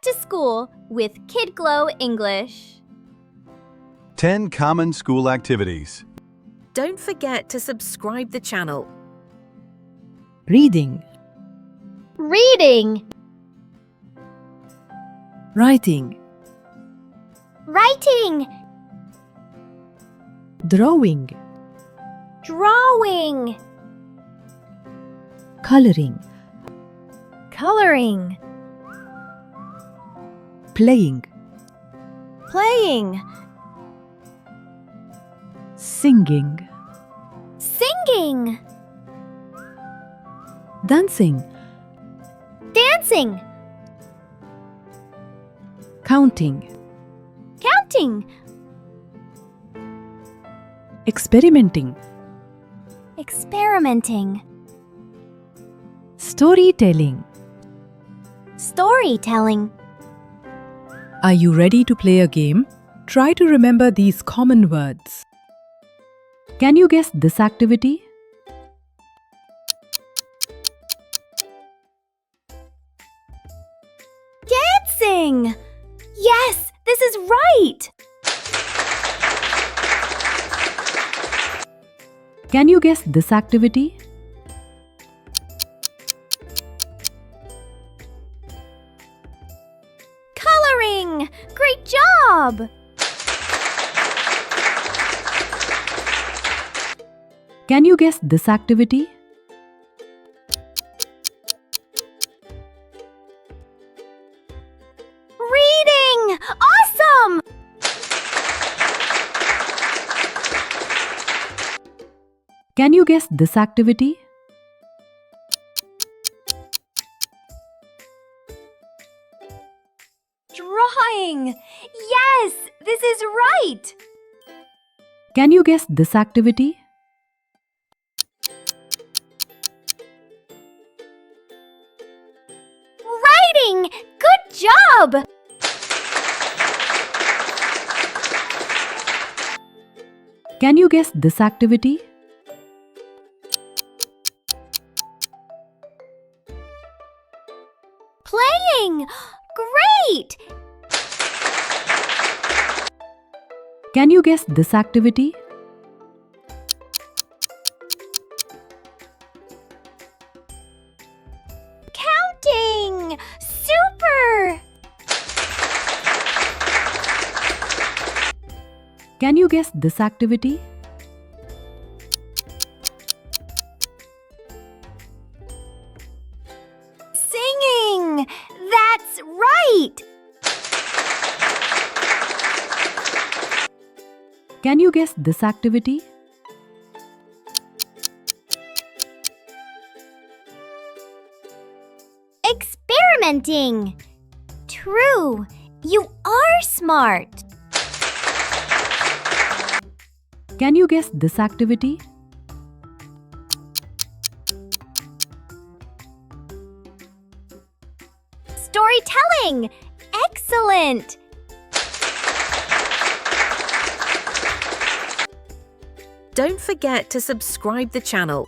back to school with kidglo English. 10 common school activities. Don't forget to subscribe the channel. Reading, Reading, writing, writing, drawing, drawing, coloring, coloring, playing, playing, singing, singing, dancing, dancing, counting, counting, experimenting, experimenting, storytelling. storytelling. Are you ready to play a game? Try to remember these common words. Can you guess this activity? Dancing! Yes, this is right! Can you guess this activity? Coloring! Great job! Can you guess this activity? Reading! Awesome! Can you guess this activity? Drawing! Yes, this is right! Can you guess this activity? Writing! Good job! Can you guess this activity? Playing! Great! Can you guess this activity? Counting! Super! Can you guess this activity? Singing! That's right! Can you guess this activity? Experimenting! True! You are smart! Can you guess this activity? Storytelling! Excellent! Don't forget to subscribe the channel.